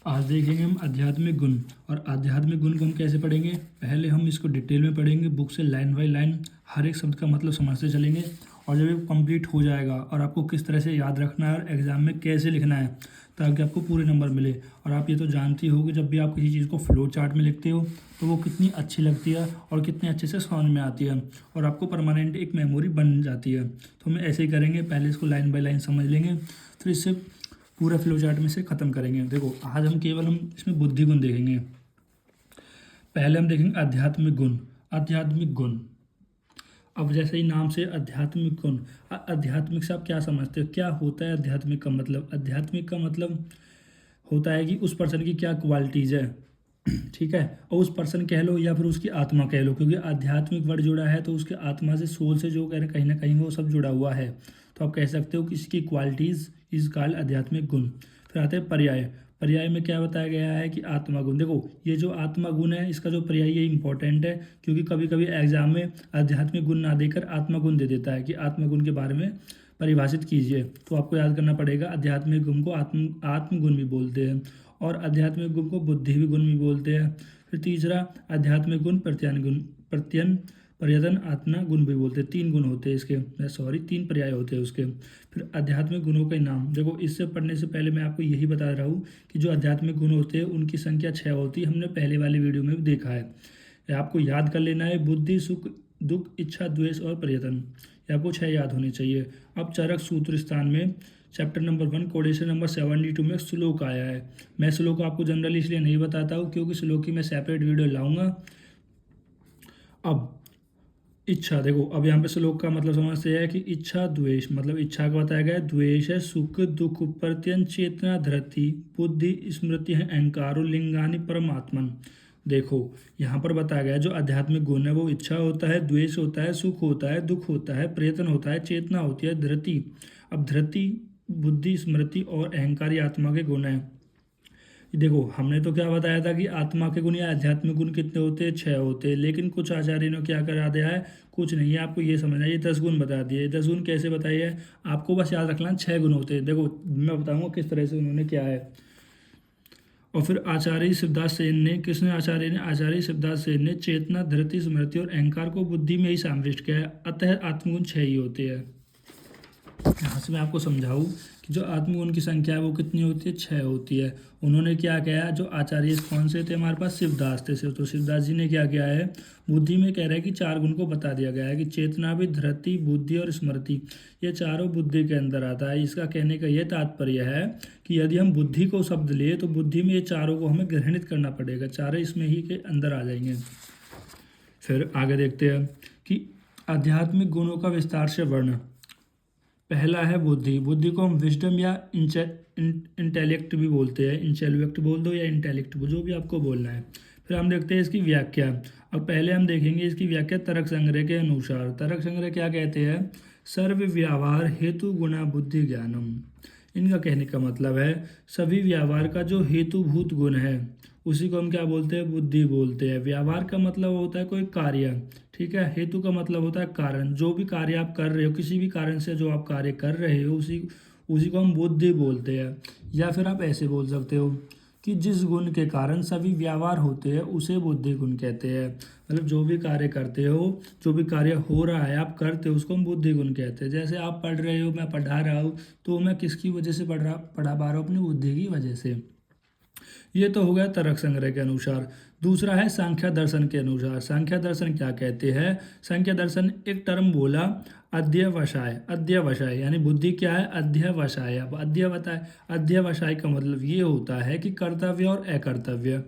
आज देखेंगे हम आध्यात्मिक गुण। और आध्यात्मिक गुण को हम कैसे पढ़ेंगे, पहले हम इसको डिटेल में पढ़ेंगे, बुक से लाइन बाय लाइन हर एक शब्द का मतलब समझते चलेंगे। और जब ये कंप्लीट हो जाएगा और आपको किस तरह से याद रखना है और एग्ज़ाम में कैसे लिखना है ताकि आपको पूरे नंबर मिले। और आप ये तो जानती हो कि जब भी आप किसी चीज़ को फ्लो चार्ट में लिखते हो तो वो कितनी अच्छी लगती है और कितने अच्छे से समझ में आती है और आपको परमानेंट एक मेमोरी बन जाती है। तो हम ऐसे ही करेंगे, पहले इसको लाइन बाय लाइन समझ लेंगे, फिर इससे पूरा फ्लो चार्ट में से ख़त्म करेंगे। देखो आज हम इसमें बुद्धि गुण देखेंगे। पहले हम देखेंगे आध्यात्मिक गुण। आध्यात्मिक गुण, अब जैसे ही नाम से आध्यात्मिक गुण, आध्यात्मिक से आप क्या समझते हो, क्या होता है आध्यात्मिक का मतलब? आध्यात्मिक का मतलब होता है कि उस पर्सन की क्या क्वालिटीज़ है, ठीक है, और उस पर्सन कह लो या फिर उसकी आत्मा कह लो, क्योंकि आध्यात्मिक वर्ड जुड़ा है तो उसके आत्मा से, सोल से जो कहीं ना कहीं वो सब जुड़ा हुआ है। तो आप कह सकते हो कि इसकी क्वालिटीज़ इज कॉल्ड आध्यात्मिक गुण। फिर आते हैं पर्याय। पर्याय में क्या बताया गया है कि आत्मा गुण। देखो ये जो आत्मा गुण है इसका जो पर्याय ये इंपॉर्टेंट है, क्योंकि कभी कभी एग्जाम में आध्यात्मिक गुण ना देकर आत्मा गुण दे देता है कि आत्मा गुण के बारे में परिभाषित कीजिए। तो आपको याद करना पड़ेगा आध्यात्मिक गुण को आत्मगुण भी बोलते हैं और आध्यात्मिक गुण को बुद्धि भी गुण भी बोलते हैं। फिर तीसरा आध्यात्मिक गुण प्रत्ययन गुण, प्रत्ययन पर्यटन आत्मा गुण भी बोलते हैं। तीन गुण होते हैं इसके, सॉरी तीन पर्याय होते हैं उसके। फिर आध्यात्मिक गुणों के नाम, देखो इससे पढ़ने से पहले मैं आपको यही बता रहा हूँ कि जो आध्यात्मिक गुण होते हैं उनकी संख्या 6 होती है। हमने पहले वाली वीडियो में भी देखा है। ये आपको याद कर लेना है, बुद्धि सुख दुख इच्छा द्वेष और पर्यटन, ये आपको 6 याद होने चाहिए। अब चरक सूत्र स्थान में चैप्टर नंबर 1 कोडेशन नंबर 72 में श्लोक आया है। मैं श्लोक आपको जनरली इसलिए नहीं बताता हूँ क्योंकि श्लोक की मैं सेपरेट वीडियो लाऊंगा। अब इच्छा, देखो अब यहाँ पे श्लोक का मतलब समझते हैं कि इच्छा द्वेष, मतलब इच्छा का बताया गया है, द्वेष है सुख दुख प्रत्यन चेतना धृति बुद्धि स्मृति है अहंकारो लिंगानि परमात्मन। देखो यहाँ पर बताया गया है जो आध्यात्मिक गुण है वो इच्छा होता है, द्वेष होता है, सुख होता है, दुख होता है, प्रयत्न होता है, चेतना होती है, धृति। अब धृति बुद्धि स्मृति और अहंकार ये आत्मा के गुण है। देखो हमने तो क्या बताया था कि आत्मा के गुण या आध्यात्मिक गुण कितने होते हैं, 6 होते हैं, लेकिन कुछ आचार्यों ने क्या करा दिया है, कुछ नहीं है, आपको ये समझना है, ये 10 गुण बता दिए। 10 गुण कैसे बताइए है, आपको बस याद रखना 6 गुण होते हैं। देखो मैं बताऊंगा किस तरह से उन्होंने क्या है। और फिर आचार्य शिवदास सेन ने, किसने, आचार्य ने, आचार्य शिवदास सेन ने चेतना धृति स्मृति और अहंकार को बुद्धि में ही समाविष्ट किया है, अतः आत्मगुण 6 ही होते हैं। यहाँ से मैं आपको समझाऊँ कि जो आत्मगुण की संख्या है वो कितनी होती है, 6 होती है। उन्होंने क्या किया, जो आचार्य कौन से थे हमारे पास, शिवदास थे। तो शिवदास जी ने क्या किया है, बुद्धि में कह रहे हैं कि 4 गुण को बता दिया गया है कि चेतना भी, धृति, बुद्धि और स्मृति, ये चारों बुद्धि के अंदर आता है। इसका कहने का यह तात्पर्य है कि यदि हम बुद्धि को शब्द ले तो बुद्धि में ये चारों को हमें ग्रहणित करना पड़ेगा, चारों इसमें ही के अंदर आ जाएंगे। फिर आगे देखते हैं कि आध्यात्मिक गुणों का विस्तार से वर्णन। पहला है बुद्धि। बुद्धि को हम विजडम या इंटेलेक्ट भी बोलते हैं, इंटेलेक्ट बोल दो या इंटेलेक्ट, जो भी आपको बोलना है। फिर हम देखते हैं इसकी व्याख्या। अब पहले हम देखेंगे इसकी व्याख्या तर्क संग्रह के अनुसार। तर्क संग्रह क्या कहते हैं, सर्व व्यवहार हेतु गुणा बुद्धि ज्ञानम। इनका कहने का मतलब है सभी व्यवहार का जो हेतुभूत गुण है उसी को हम क्या बोलते हैं, बुद्धि बोलते हैं। व्यवहार का मतलब होता है कोई कार्य, ठीक है, हेतु का मतलब होता है कारण। जो भी कार्य आप कर रहे हो, किसी भी कारण से जो आप कार्य कर रहे हो उसी उसी को हम बुद्धि बोलते हैं। या फिर आप ऐसे बोल सकते हो कि जिस गुण के कारण सभी व्यवहार होते हैं उसे बुद्धि गुण कहते हैं। मतलब जो भी कार्य करते हो, जो भी कार्य हो रहा है आप करते हो, उसको हम बुद्धि गुण कहते हैं। जैसे आप पढ़ रहे हो, मैं पढ़ा रहा हूँ, तो मैं किसकी वजह से पढ़ा पा रहा हूँ, अपनी बुद्धि की वजह से। ये तो हो गया तर्क संग्रह के अनुसार। दूसरा है सांख्य दर्शन के अनुसार। सांख्य दर्शन क्या कहते हैं, सांख्य दर्शन एक टर्म बोला अध्यवसाय। अध्यवसाय यानी बुद्धि क्या है, अध्यवसाय। अब अध्यवसाय का मतलब ये होता है कि कर्तव्य और अकर्तव्य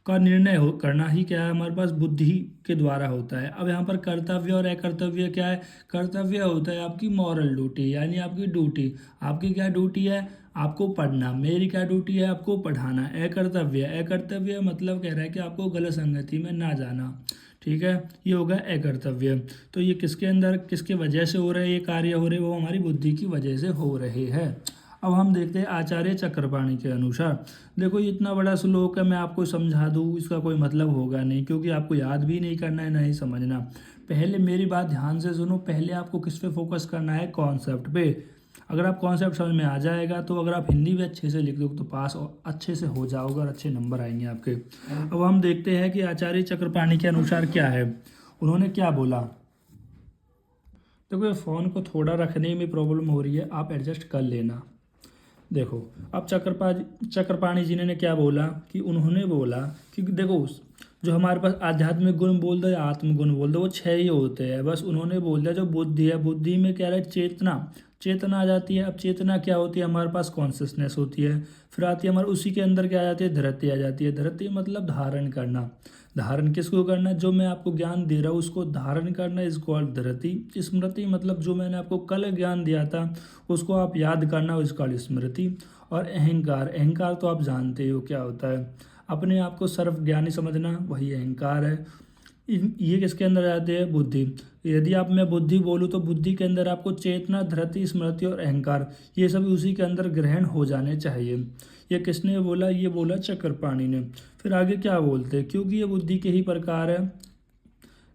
का निर्णय करना ही क्या है, हमारे पास बुद्धि के द्वारा होता है। अब यहाँ पर कर्तव्य और अकर्तव्य क्या है, कर्तव्य होता है आपकी मॉरल ड्यूटी, यानी आपकी ड्यूटी। आपकी क्या ड्यूटी है, आपको पढ़ना। मेरी क्या ड्यूटी है, आपको पढ़ाना। अकर्तव्य, अकर्तव्य मतलब कह रहा है कि आपको गलत संगति में ना जाना, ठीक है, ये होगा अकर्तव्य। तो ये किसके अंदर, किसके वजह से हो रहे ये कार्य हो रहे, वो हमारी बुद्धि की वजह से हो रहे हैं। अब हम देखते हैं आचार्य चक्रपाणी के अनुसार। देखो ये इतना बड़ा श्लोक है, मैं आपको समझा दूँ इसका कोई मतलब होगा नहीं, क्योंकि आपको याद भी नहीं करना है ना ही समझना। पहले मेरी बात ध्यान से सुनो, पहले आपको किस पे फोकस करना है, कॉन्सेप्ट पे। अगर आप कॉन्सेप्ट समझ में आ जाएगा तो अगर आप हिंदी भी अच्छे से लिख दोगे तो पास और अच्छे से हो जाओगे और अच्छे नंबर आएंगे आपके। अब हम देखते हैं कि आचार्य चक्रपाणी के अनुसार क्या है, उन्होंने क्या बोला। देखो ये फ़ोन को थोड़ा रखने में प्रॉब्लम हो रही है, आप एडजस्ट कर लेना। देखो अब चक्रपाणी जी ने क्या बोला कि उन्होंने बोला कि देखो जो हमारे पास आध्यात्मिक गुण बोल दो या आत्मगुण बोल दो वो 6 ही होते हैं बस। उन्होंने बोल दिया जो बुद्धि है, बुद्धि में क्या है, चेतना आ जाती है। अब चेतना क्या होती है, हमारे पास कॉन्शियसनेस होती है। फिर आती है हमारे उसी के अंदर क्या आ जाती है, धृति आ जाती है। धृति मतलब धारण करना। धारण किसको करना है, जो मैं आपको ज्ञान दे रहा हूँ उसको धारण करना इज कॉल्ड धृति। स्मृति मतलब जो मैंने आपको कल ज्ञान दिया था उसको आप याद करना इज कॉल्ड स्मृति। और अहंकार, अहंकार तो आप जानते हो क्या होता है, अपने आप को सर्वज्ञानी समझना, वही अहंकार है। ये किसके अंदर आते हैं, बुद्धि। यदि आप मैं बुद्धि बोलूँ तो बुद्धि के अंदर आपको चेतना, धृति, स्मृति और अहंकार ये सब उसी के अंदर ग्रहण हो जाने चाहिए। ये किसने बोला, ये बोला चक्रपाणी ने। फिर आगे क्या बोलते हैं, क्योंकि ये बुद्धि के ही प्रकार है,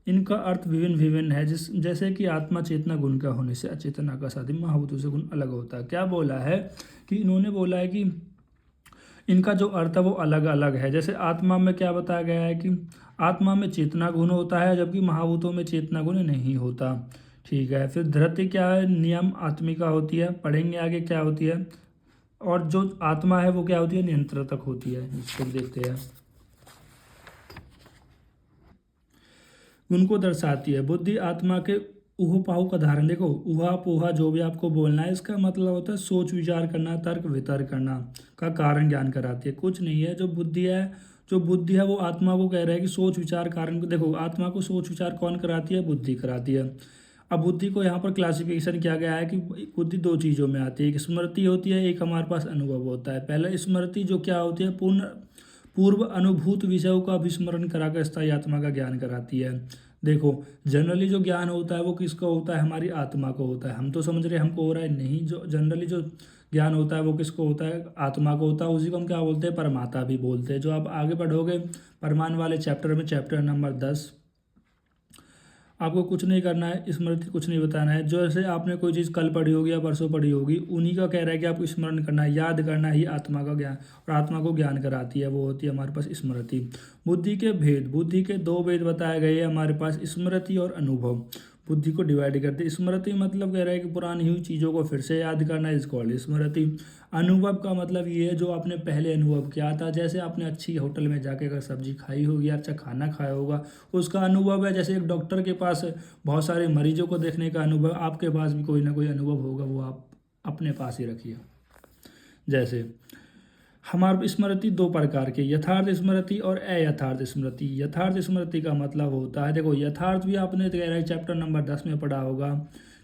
इनका अर्थ विभिन्न विभिन्न है। जैसे कि आत्मा चेतना गुण का होने से अचेतना का साधन महाभूतों से गुण अलग होता है। क्या बोला है कि इन्होंने बोला है कि इनका जो अर्थ है वो अलग अलग है। जैसे आत्मा में क्या बताया गया है कि आत्मा में चेतना गुण होता है जबकि महाभूतों में चेतना गुण नहीं होता। ठीक है, फिर धृति क्या है, नियम आत्मिका होती है, पढ़ेंगे आगे क्या होती है। और जो आत्मा है वो क्या होती है, नियंत्रक होती है। इसको देखते हैं, उनको दर्शाती है। बुद्धि आत्मा के ऊहापोह का धारण। देखो ऊहा पोहा जो भी आपको बोलना है इसका मतलब होता है सोच विचार करना, तर्क वितर्क करना का कारण ज्ञान कराती है। कुछ नहीं है, जो बुद्धि है वो आत्मा को कह रहा है कि सोच विचार कारण को। देखो आत्मा को सोच विचार कौन कराती है, बुद्धि कराती है। अब बुद्धि को यहाँ पर क्लासिफिकेशन किया गया है कि बुद्धि दो चीज़ों में आती है, एक स्मृति होती है, एक हमारे पास अनुभव होता है। पहले स्मृति जो क्या होती है, पूर्व अनुभूत विषयों का अभिस्मरण कराकर स्थायी आत्मा का ज्ञान कराती है। देखो जनरली जो ज्ञान होता है वो किसका होता है, हमारी आत्मा को होता है। हम तो समझ रहे हैं हमको हो रहा है, नहीं, जो जनरली जो ज्ञान होता है वो किसको होता है, आत्मा को होता है। उसी को हम क्या बोलते हैं, परमात्मा भी बोलते हैं। जो आप आगे पढ़ोगे परमाणु वाले चैप्टर में, चैप्टर नंबर 10, आपको कुछ नहीं करना है, स्मृति कुछ नहीं बताना है। जैसे आपने कोई चीज़ कल पढ़ी होगी या परसों पढ़ी होगी, उन्हीं का कह रहा है कि आपको स्मरण करना है, याद करना ही आत्मा का ज्ञान, और आत्मा को ज्ञान कराती है वो होती है हमारे पास स्मृति। बुद्धि के भेद, बुद्धि के दो भेद बताए गए हैं हमारे पास, स्मृति और अनुभव। बुद्धि को डिवाइड करते हैं। स्मृति मतलब कह रहा है कि पुरानी हुई चीज़ों को फिर से याद करना इज कॉल्ड स्मृति। अनुभव का मतलब ये है जो आपने पहले अनुभव किया था। जैसे आपने अच्छी होटल में जाके अगर सब्जी खाई होगी, अच्छा खाना खाया होगा, उसका अनुभव है। जैसे एक डॉक्टर के पास बहुत सारे मरीजों को देखने का अनुभव, आपके पास भी कोई ना कोई अनुभव होगा, वो आप अपने पास ही रखिए। जैसे हमारी स्मृति दो प्रकार की, यथार्थ स्मृति और अयथार्थ स्मृति। यथार्थ स्मृति का मतलब होता है, देखो यथार्थ भी आपने चैप्टर नंबर 10 में पढ़ा होगा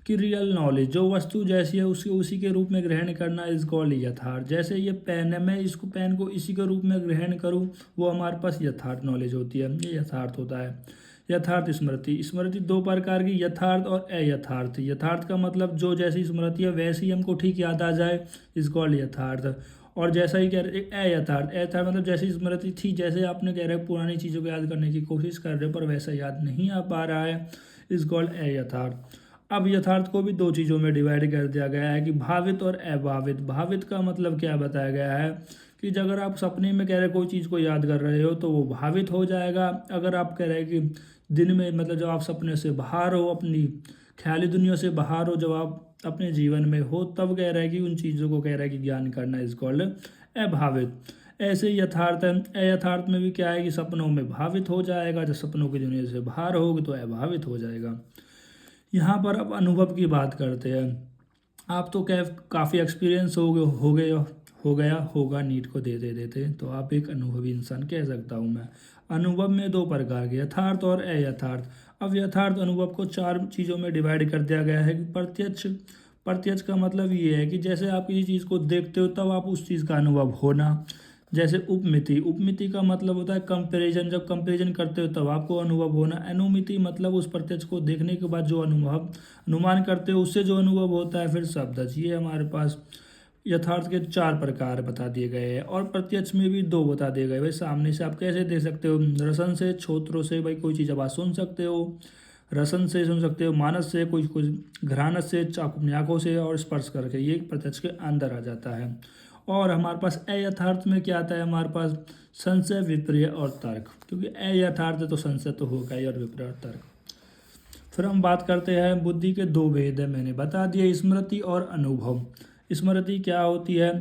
कि रियल नॉलेज, जो वस्तु जैसी है उसके उसी के रूप में ग्रहण करना इज कॉल्ड यथार्थ। जैसे ये पेन है, मैं इसको पेन को इसी के रूप में ग्रहण करूँ, वो हमारे पास यथार्थ नॉलेज होती है, ये यथार्थ होता है। यथार्थ स्मृति, स्मृति दो प्रकार की, यथार्थ और अयथार्थ। यथार्थ का मतलब जो जैसी स्मृति है वैसी हमको ठीक याद आ जाए इज कॉल्ड यथार्थ। और जैसा ही कह रहे अयथार्थ, अयथार्थ मतलब जैसी स्मृति थी, जैसे आपने कह रहे पुरानी चीज़ों को याद करने की कोशिश कर रहे हो पर वैसा याद नहीं आ पा रहा है, इज कॉल्ड अयथार्थ। अब यथार्थ को भी दो चीज़ों में डिवाइड कर दिया गया है कि भावित और अभावित। भावित का मतलब क्या बताया गया है कि अगर आप सपने में कह रहे कोई चीज़ को याद कर रहे हो तो वो भावित हो जाएगा। अगर आप कह रहे हैं कि दिन में, मतलब जब आप सपने से बाहर हो, अपनी ख्याली दुनिया से बाहर हो, जब आप अपने जीवन में हो, तब कह रहा है कि उन चीज़ों को कह रहा है कि ज्ञान करना इज कॉल्ड अभावित। ऐसे यथार्थ है। अयथार्थ में भी क्या है कि सपनों में भावित हो जाएगा, जब सपनों की दुनिया से बाहर होगी तो अभावित हो जाएगा। यहाँ पर अब अनुभव की बात करते हैं। आप तो काफ़ी एक्सपीरियंस हो गया होगा नीट को देते, तो आप एक अनुभवी इंसान कह सकता हूँ मैं। अनुभव में दो प्रकार के, यथार्थ और अयथार्थ। अब यथार्थ अनुभव को चार चीज़ों में डिवाइड कर दिया गया है कि प्रत्यक्ष। प्रत्यक्ष का मतलब ये है कि जैसे आप किसी चीज़ को देखते हो तब आप उस चीज़ का अनुभव होना। जैसे उपमिति, उपमिति का मतलब होता है कंपैरिजन, जब कंपैरिजन करते हो तब आपको अनुभव होना। अनुमिति मतलब उस प्रत्यक्ष को देखने के बाद जो अनुमान करते हो उससे जो अनुभव होता है। फिर शब्दज, ये हमारे पास यथार्थ के चार प्रकार बता दिए गए हैं। और प्रत्यक्ष में भी दो बता दिए गए। भाई सामने से आप कैसे देख सकते हो, रसन से, श्रोत्रों से, भाई कोई चीज़ आप सुन सकते हो, रसन से सुन सकते हो, मानस से, कुछ कुछ घ्राणस से, अपनी आँखों से, और स्पर्श करके, ये प्रत्यक्ष के अंदर आ जाता है। और हमारे पास अयथार्थ में क्या आता है, हमारे पास संशय, विपर्य और तर्क, क्योंकि अयथार्थ है तो संशय तो होगा ही, और विपर्य और तर्क। फिर हम बात करते हैं बुद्धि के दो भेद है, मैंने बता दिया, स्मृति और अनुभव। स्मृति क्या होती है,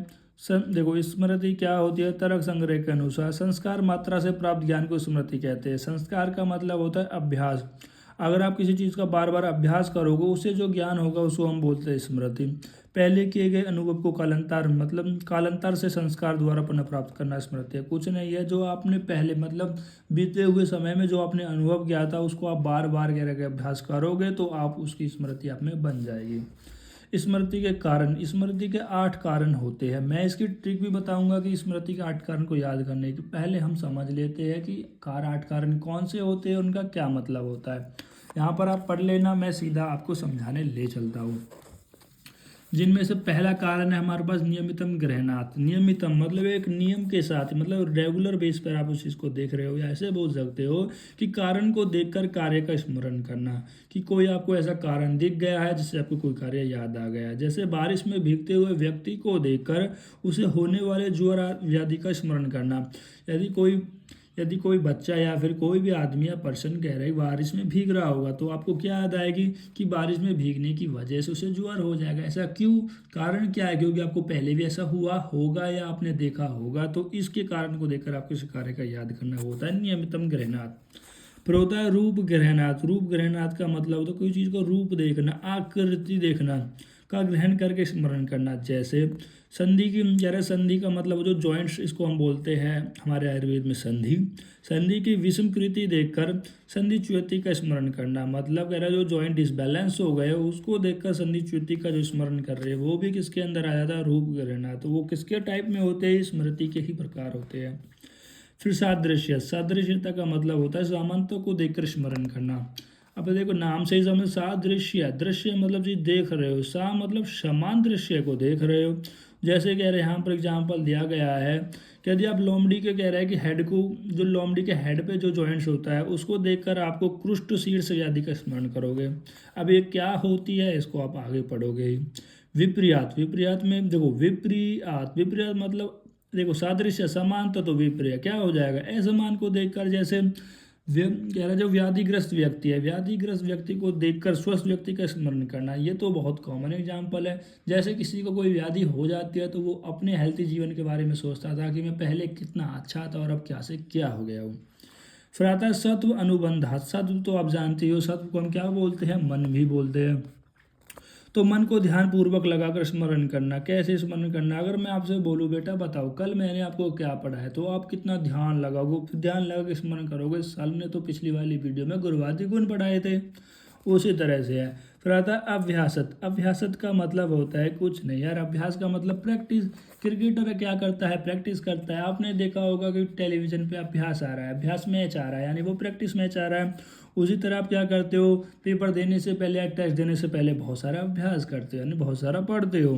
देखो स्मृति क्या होती है, तर्क संग्रह के अनुसार संस्कार मात्रा से प्राप्त ज्ञान को स्मृति कहते हैं। संस्कार का मतलब होता है अभ्यास। अगर आप किसी चीज़ का बार बार अभ्यास करोगे, उससे जो ज्ञान होगा उसको हम बोलते हैं स्मृति। पहले किए गए अनुभव को कालांतर, मतलब कालांतर से संस्कार द्वारा पुनः प्राप्त करना स्मृति है। कुछ नहीं है, जो आपने पहले मतलब बीते हुए समय में जो आपने अनुभव किया था, उसको आप बार बार करके अभ्यास करोगे तो आप उसकी स्मृति आप में बन जाएगी। स्मृति के कारण, स्मृति के 8 कारण होते हैं। मैं इसकी ट्रिक भी बताऊंगा कि स्मृति के 8 कारण को याद करने के पहले हम समझ लेते हैं कि 8 कारण कौन से होते हैं, उनका क्या मतलब होता है। यहाँ पर आप पढ़ लेना, मैं सीधा आपको समझाने ले चलता हूँ। जिनमें से पहला कारण है हमारे पास नियमितम ग्रहणात। नियमितम मतलब एक नियम के साथ, मतलब रेगुलर बेस पर आप उस चीज़ को देख रहे हो, या ऐसे बोल सकते हो कि कारण को देखकर कार्य का स्मरण करना, कि कोई आपको ऐसा कारण दिख गया है जिससे आपको कोई कार्य याद आ गया। जैसे बारिश में भीगते हुए व्यक्ति को देखकर उसे होने वाले ज्वर व्याधि का स्मरण करना। यदि कोई बच्चा या फिर कोई भी आदमी या पर्सन कह रहे बारिश में भीग रहा होगा, तो आपको क्या याद आएगी कि बारिश में भीगने की वजह से उसे ज्वर हो जाएगा। ऐसा क्यों, कारण क्या है, क्योंकि आपको पहले भी ऐसा हुआ होगा या आपने देखा होगा, तो इसके कारण को देखकर आपको इस कार्य का याद करना होता है नियमितम ग्रहणात। फिर होता है रूप ग्रहणात। रूप ग्रहणात का मतलब होता है कोई चीज़ को रूप देखना, आकृति देखना का ग्रहण करके स्मरण करना। जैसे संधि की कह रहे, संधि का मतलब जो जॉइंट्स, इसको हम बोलते हैं हमारे आयुर्वेद में संधि। संधि की विषमकृति देखकर संधि च्युति का स्मरण करना, मतलब कह रहा है जो जॉइंट डिसबैलेंस हो गए उसको देखकर संधि च्युति का जो स्मरण कर रहे हैं, वो भी किसके अंदर आ जाता है, रूप ग्रहणात। तो वो किसके टाइप में होते हैं, स्मृति के ही प्रकार होते हैं। फिर सादृश्य, सादृश्यता का मतलब होता है सामंतों को देखकर स्मरण करना। अब देखो नाम से ही समझ, सादृश्य, दृश्य मतलब जी देख रहे हो, सा मतलब समान दृश्य को देख रहे हो। जैसे कह रहे हैं यहाँ पर एग्जाम्पल दिया गया है कि यदि आप लोमड़ी के कह रहे हैं कि हेड को, जो लोमड़ी के हेड पे जो जॉइंट्स होता है उसको देखकर आपको कृष्ट शीर्ष व्याधि का स्मरण करोगे। अब ये क्या होती है, इसको आप आगे पढ़ोगे ही। विपर्यात, विपर्यात में देखो विपर्यात, विपर्यात मतलब देखो सादृश्य समानता, तो विपर्य क्या हो जाएगा, असमान को देखकर। जैसे कह रहा जो व्याधिग्रस्त व्यक्ति है, व्याधिग्रस्त व्यक्ति को देखकर स्वस्थ व्यक्ति का स्मरण करना, ये तो बहुत कॉमन एग्जाम्पल है। जैसे किसी को कोई व्याधि हो जाती है तो वो अपने हेल्थी जीवन के बारे में सोचता था कि मैं पहले कितना अच्छा था और अब क्या से क्या हो गया हूँ। फिर आता है सत्व अनुबंध। सत्व तो आप जानते हो, सत्व को हम क्या बोलते हैं, मन भी बोलते हैं। तो मन को ध्यान पूर्वक लगाकर स्मरण करना। कैसे स्मरण करना, अगर मैं आपसे बोलूँ बेटा बताओ कल मैंने आपको क्या पढ़ा है, तो आप कितना ध्यान लगाओगे, फिर ध्यान लगा के स्मरण करोगे। साल ने तो पिछली वाली वीडियो में गुरुवादी गुण पढ़ाए थे, उसी तरह से है। फिर आता है अभ्यासत। अभ्यासत का मतलब होता है कुछ नहीं यार, अभ्यास का मतलब प्रैक्टिस। क्रिकेटर क्या करता है, प्रैक्टिस करता है। आपने देखा होगा कि टेलीविजन पे अभ्यास आ रहा है, अभ्यास मैच आ रहा है, यानी वो प्रैक्टिस मैच आ रहा है। उसी तरह आप क्या करते हो, पेपर देने से पहले या टेस्ट देने से पहले बहुत सारा अभ्यास करते हो, यानी बहुत सारा पढ़ते हो।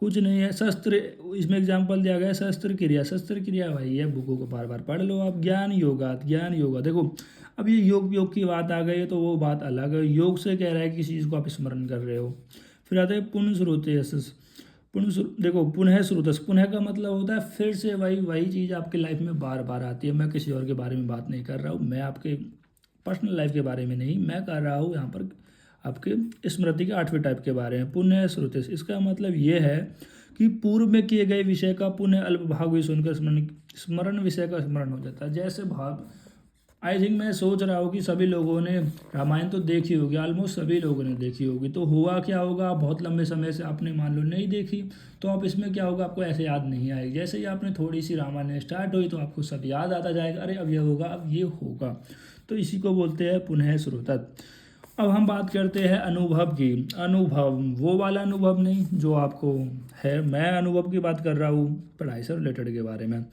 कुछ नहीं है। शस्त्र, इसमें एग्जाम्पल दिया गया है शस्त्र क्रिया। शस्त्र क्रिया भाई है, बुकों को बार बार पढ़ लो आप। ज्ञान योगा, ज्ञान योगा देखो अब ये योग की बात आ गई है तो वो बात अलग है। योग से कह रहा है किसी चीज़ को आप स्मरण कर रहे हो। फिर आता है पुनः श्रुतेयस। देखो पुनः श्रुतस, पुनः का मतलब होता है फिर से वही चीज़ आपकी लाइफ में बार बार आती है। मैं किसी और के बारे में बात नहीं कर रहा हूँ, मैं आपके पर्सनल लाइफ के बारे में नहीं, मैं कर रहा हूँ यहाँ पर आपके स्मृति के 8वें टाइप के बारे में। पुनः श्रुतेस, इसका मतलब ये है कि पूर्व में किए गए विषय का पुनः अल्प भाग भी सुनकर स्मरण विषय का स्मरण हो जाता है। जैसे भाव, आई थिंक मैं सोच रहा हूँ कि सभी लोगों ने रामायण तो देखी होगी, ऑलमोस्ट सभी लोगों ने देखी होगी। तो हुआ क्या होगा, बहुत लंबे समय से आपने मान लो नहीं देखी, तो आप इसमें क्या होगा, आपको ऐसे याद नहीं आएगी। जैसे ही आपने थोड़ी सी रामायण स्टार्ट हुई तो आपको सब याद आता जाएगा, अरे अब ये होगा, अब ये होगा। तो इसी को बोलते हैं पुनः श्रुतत। अब हम बात करते हैं अनुभव की। अनुभव वो वाला अनुभव नहीं जो आपको है, मैं अनुभव की बात कर रहा हूँ पढ़ाई से रिलेटेड के बारे में,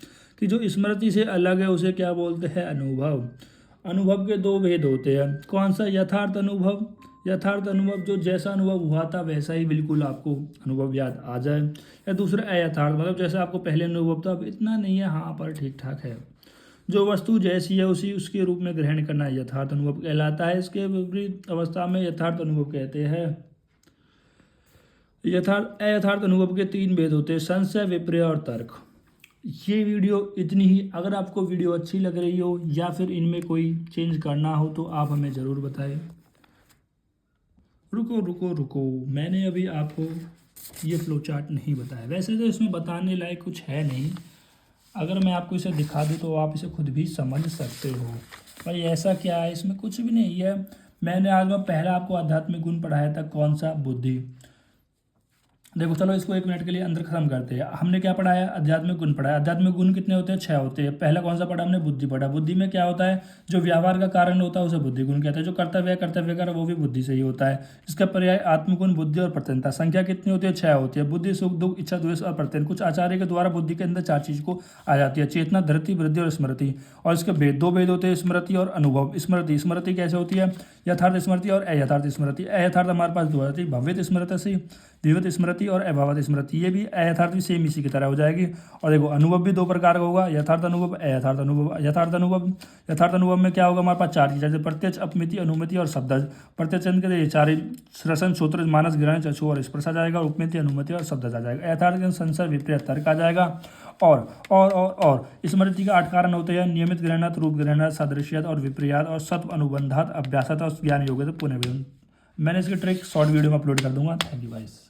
कि जो स्मृति से अलग है उसे क्या बोलते हैं, अनुभव। अनुभव के 2 भेद होते हैं। कौन सा, यथार्थ अनुभव। यथार्थ अनुभव जो जैसा अनुभव हुआ था वैसा ही बिल्कुल आपको अनुभव याद आ जाए। या दूसरा अयथार्थ मतलब जैसा आपको पहले अनुभव था अब इतना नहीं है, हाँ पर ठीक ठाक है। जो वस्तु जैसी है उसी उसके रूप में ग्रहण करना यथार्थ अनुभव कहलाता है। इसके विपरीत अवस्था में यथार्थ अनुभव कहते हैं। अयथार्थ अनुभव के 3 भेद होते हैं, संशय, विपर्य और तर्क। ये वीडियो इतनी ही। अगर आपको वीडियो अच्छी लग रही हो या फिर इनमें कोई चेंज करना हो तो आप हमें ज़रूर बताएं। रुको, मैंने अभी आपको ये फ्लो चार्ट नहीं बताया। वैसे तो इसमें बताने लायक कुछ है नहीं, अगर मैं आपको इसे दिखा दूँ तो आप इसे खुद भी समझ सकते हो। भाई ऐसा क्या है, इसमें कुछ भी नहीं है। मैंने आज में पहला आपको आध्यात्मिक गुण पढ़ाया था, कौन सा? बुद्धि। देखो चलो इसको 1 मिनट के लिए अंदर खत्म करते हैं। हमने क्या पढ़ाया? आध्यात्मिक गुण पढ़ाया। आध्यात्मिक गुण कितने होते हैं? 6 होते हैं। पहला कौन सा पढ़ा हमने? बुद्धि पढ़ा। बुद्धि में क्या होता है? जो व्यवहार का कारण होता है उसे बुद्धि गुण कहते हैं। जो कर्तव्य कर वो भी बुद्धि से ही होता है। इसका पर्याय आत्मगुण, बुद्धि और प्रत्ययता। संख्या कितनी होती है? 6 होती है। बुद्धि, सुख, दुख, इच्छा, द्वेष और प्रत्यय। कुछ आचार्य के द्वारा बुद्धि के अंदर 4 चीज को आ जाती है, चेतना, धृति, वृद्धि और स्मृति। और इसके भेद 2 भेद होते हैं, स्मृति और अनुभव। स्मृति कैसे होती है? यथार्थ स्मृति और अयथार्थ स्मृति। अयथार्थ हमारे पास 2 आती है, भव्यत स्मृति, द्विवत स्मृति और अभावत स्मृति। ये भी अयथार्थ भी सेम इसी की तरह हो जाएगी। और देखो अनुभव भी 2 प्रकार का होगा, यथार्थ अनुभव, अयथार्थ अनुभव। यथार्थ अनुभव में क्या होगा? हमारे पास 4 चीज़ें, प्रत्यक्ष, अपमिति, अनुमिति और शब्दज। प्रत्यक्ष के ये 4 श्वसन, श्रोत्र, मानस, ग्रहण, चक्षु और स्पर्श आ जाएगा। उपमिति, अनुमिति और शब्दज आ जाएगा। अयथार्थ के संशय, विपर्य, तर्क आ जाएगा। और स्मृति का 8 कारण होते हैं, नियमित ग्रहणात, रूप ग्रहणात, सादृश्यात और विपर्यात और सत्व अनुबंधात, अभ्यासत और ज्ञान योग्यता, पुनः। मैंने इसकी ट्रिक शॉर्ट वीडियो में अपलोड कर दूंगा। Thank you guys.